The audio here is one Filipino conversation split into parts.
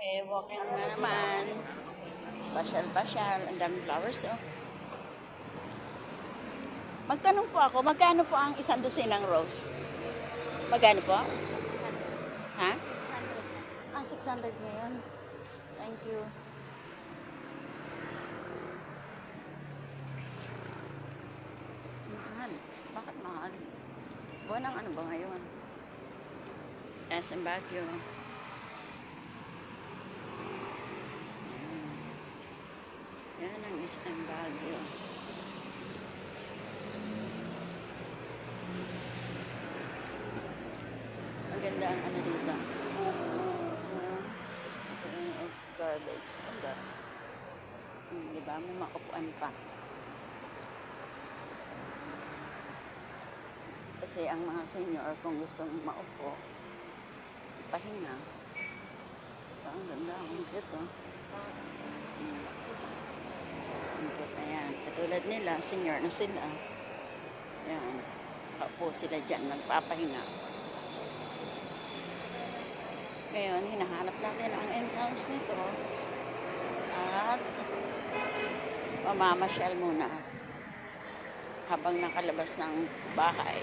Walking na naman. Pasyal-pasyal. Ang daming flowers, oh. Magtanong po ako, magkano po ang isang dosinang rose? Magkano po? Ha? 600 na yun. Thank you. Mahal. Bakit mahal? Buwan ng ano ba ngayon? SM Baguio. Yan ang SM Baguio. Ang ganda ang ano dito. Garbage. Ang ganda. Diba? May makupuan pa. Kasi ang mga senior, kung gustong maupo, pahinga. Ang ganda. Ang cute, oh. Ang cute. Ayan. Katulad nila, senior na sila. Ayan. Kaupo sila dyan. Magpapahinga. Ngayon, hinahanap natin ang entrance nito. At mamamasyal muna habang nakalabas ng bahay.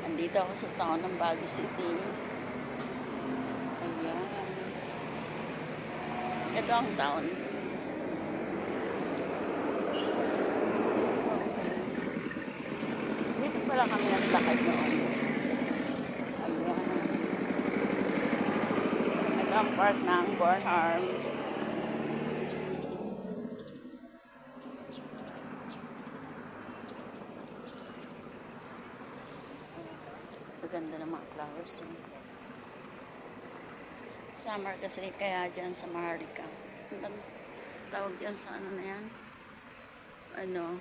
Nandito ako sa town ng Baguio City. Ayan. Ito ang town. Dito pala kami naglakad noon. Ayan. Ito ang park ng Bornholm. Ganda ng mga flowers. Eh. Summer kasi kaya dyan sa Maharlika. Tawag dyan sa ano na yan? Ano?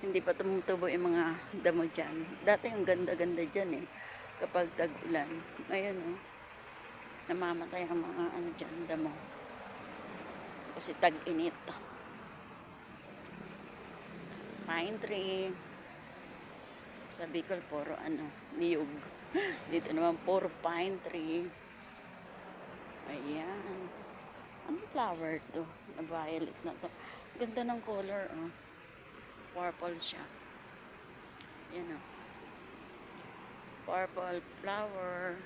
Hindi pa tumutubo yung mga damo dyan. Dati yung ganda-ganda dyan eh. Kapag tag-ulan. Ngayon oh. Namamatay ang mga ano dyan, damo. Kasi tag-init. Pine tree. Sa Bicol, puro ano, niyog. Dito naman, puro pine tree. Ayan. Ano flower to? Na violet na to. Ganda ng color, oh. Purple siya. Ayan, oh. Purple flower.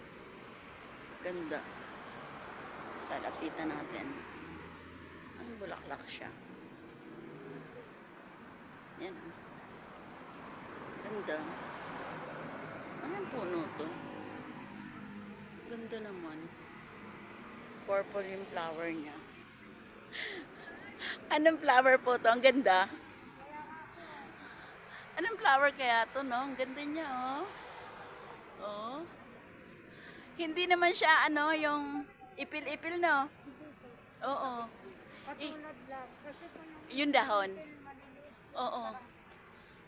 Ganda. Lalapitan natin. Ang bulaklak siya. Ayan, oh. Ganda. Anong puno to? Ganda naman. Purple yung flower niya. Anong flower po to? Ang ganda. Anong flower kaya to, no? Ang ganda niya, oh. Oh. Hindi naman siya, ano, yung ipil-ipil, no? Oo. Yung dahon. Oo.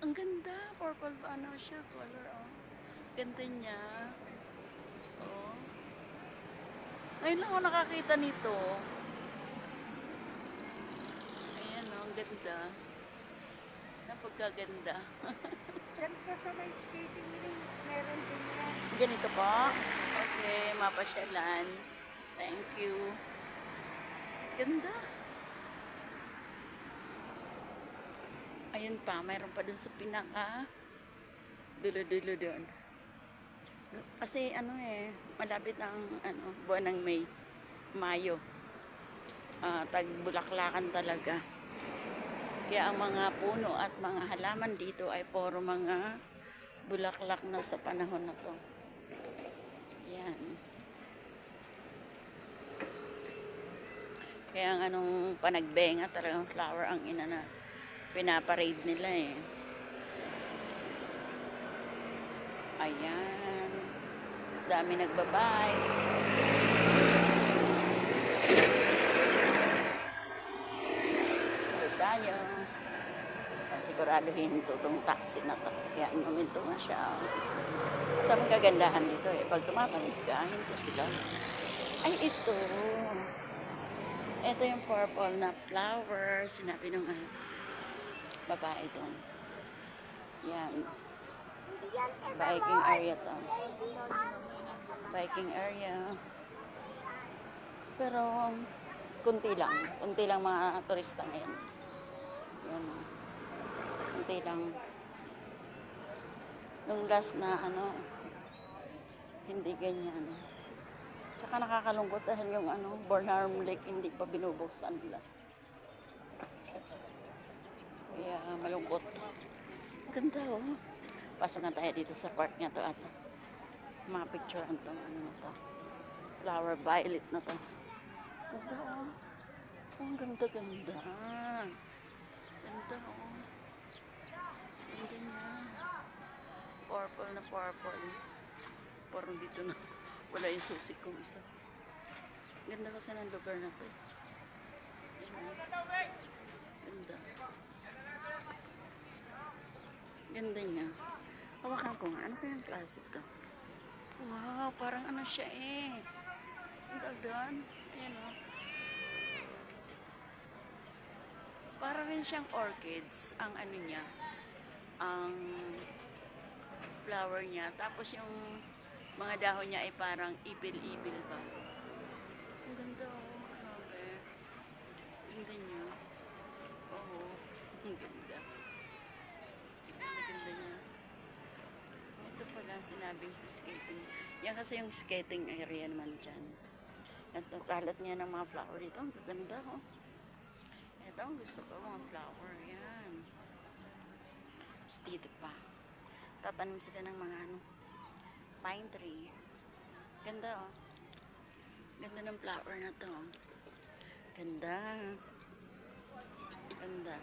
Ang ganda. Purple ba ano siya? Color, oh. Ganda niya. Oh. Ngayon lang ako nakakita nito. Ayan, oh. Ang ganda. Napagkaganda. Diyan po sa may skating ring, meron din yan. Ganito po? Okay, mapasyalan. Thank you. Ganda. Ayun pa, mayroon pa dun sa pinaka dulo-dulo doon. Kasi ano eh, malapit ang ano, buwan ng May, Mayo. Tagbulaklakan talaga. Kaya ang mga puno at mga halaman dito ay puro mga bulaklak na sa panahon na to. Yan. Kaya ang anong panagbenga talagang flower ang ina na pinaparade nila eh. Ayan. Dami nagbabay. Ito tayo. Siguraduhin ito itong taxi na to. Kaya numinto nga siya. Ito ang kagandahan dito eh. Pag tumatawid ka, hinto sila. Ay, ito. Ito yung purple na flower. Sinabi nung babae doon. Yan. Biking area to. Biking area. Pero, kunti lang mga turista ngayon. Yan, oh. Kunti lang. Nung last na ano, hindi ganyan. Tsaka nakakalungkot dahil yung ano, Bornholm Lake hindi pa binubuksan nila. Kaya malungkot. Ganda oh. Pasok na tayo dito sa park nga to at mga picture ang tong ano na to. Flower violet na to. Ganda oh. Oh, ang ganda ganda. Ganda oh. Ganda niya. Purple na purple. Parang dito na. Wala yung susi kong isa. Ganda kasi ng lugar na to. Ganda. Ganda niya. Hawakan ko nga. Ano kayang klase to? Wow, parang ano siya eh. Ang dagan. Ayan o. Para rin siyang orchids. Ang ano niya. Ang flower niya. Tapos yung mga dahon niya ay parang ipil-ipil ba. Ang ganda oh. Grabe. Ganda niya. Oo. Ang ganda. Ang ganda niya. Ito pala sinabing sa skating. Yan kasi yung skating area naman dyan. Ito, kalat niya ng mga flower dito. Ang ganda oh. Ito ang gusto ko, mga flower. Yan. Tapos dito pa. Tatanim sila ng mga ano, pine tree. Ganda oh. Ganda ng flower na to. Ganda. Ganda.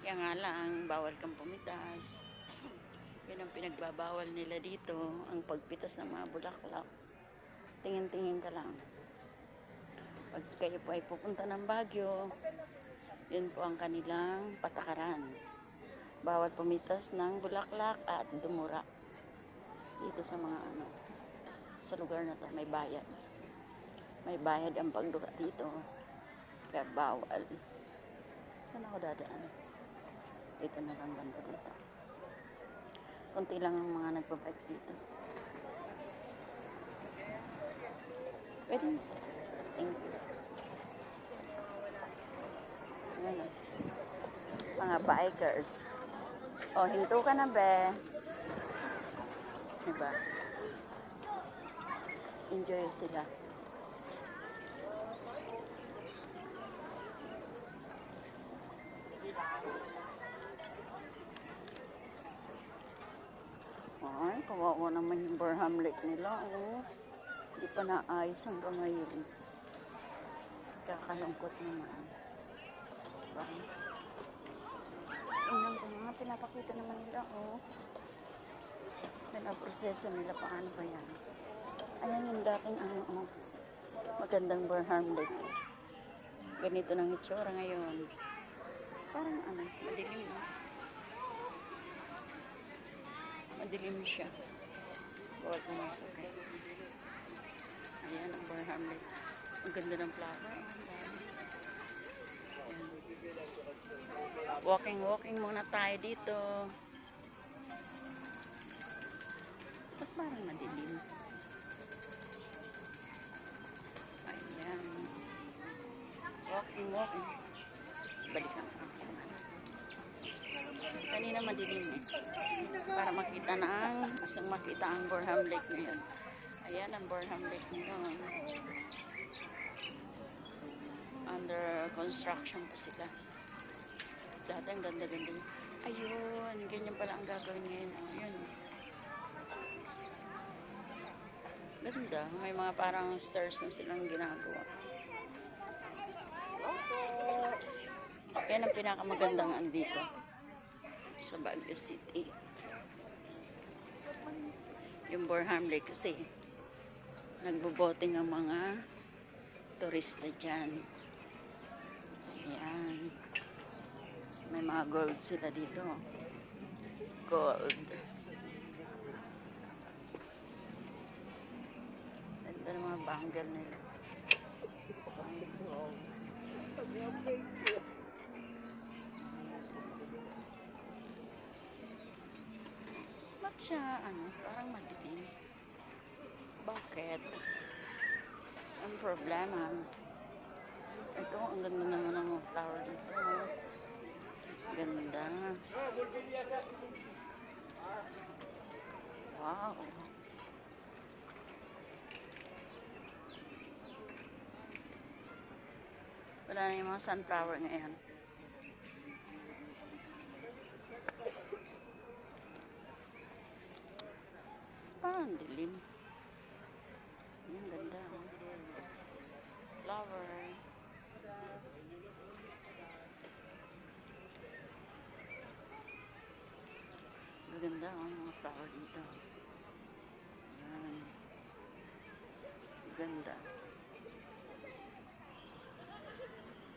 Kaya nga lang, bawal kang pumitas. Yun ang pinagbabawal nila dito, ang pagpitas ng mga bulaklak. Tingin-tingin ka lang. Pag kayo po ay pupunta ng Baguio, yun po ang kanilang patakaran. Bawal pumitas ng bulaklak at dumura. Dito sa mga ano, sa lugar na to, may bayad. May bayad ang pagdura dito. Kaya bawal. Saan ako dadaan? Dito na lang banda dito. Kunti lang ang mga nagpabike dito. Pwede mo. Thank you. Ayan o. Mga bikers. O, hinto ka na, be. Diba? Enjoy sila. Ay, kawawa naman yung Bornholm Lake nila. Oh. Hindi pa naayos hanggang ngayon. Kakalungkot naman. Diba? Tingnan ko nga, pinapakita naman nila. Oh. Pinaproseso nila paano ba yan. Ayan yung dating ano, oh. Magandang Bornholm Lake. Ganito ng itsura ngayon. Parang ano, madilim no? Madilim siya. Bawal pumasok eh. Ayan ang Bornholm Lake. Ang ganda ng flower. Walking muna tayo dito. Ba't parang madilim? Ayan. Walking. Balikan ko. Kanina madilim eh. Para makita na ang Bornholm Lake ngayon. Ayan ang Bornholm Lake ngayon. Under construction pa sila. Dati ang ganda-ganda. Ayun, ganyan pala ang gagawin ngayon. Ayun. Ganda. May mga parang stairs na silang ginagawa. Yan ang pinakamagandang andito sa Baguio City. Yung Bornholm Lake kasi nagboboting ang mga turista dyan. Ayan. May mga gold sila dito. Gold. Ganda ng mga bangle nila. Ba't siya, ano, parang madilim? Bakit? Ang Walang problema. Ito, ang ganda naman ng mga flower dito. Ganda. Wow. Wala na yung mga sunflower ngayon. Parang dilim. Ang ganda. Oh. Flower. Maganda ang mga flower dito. Yan. Ganda.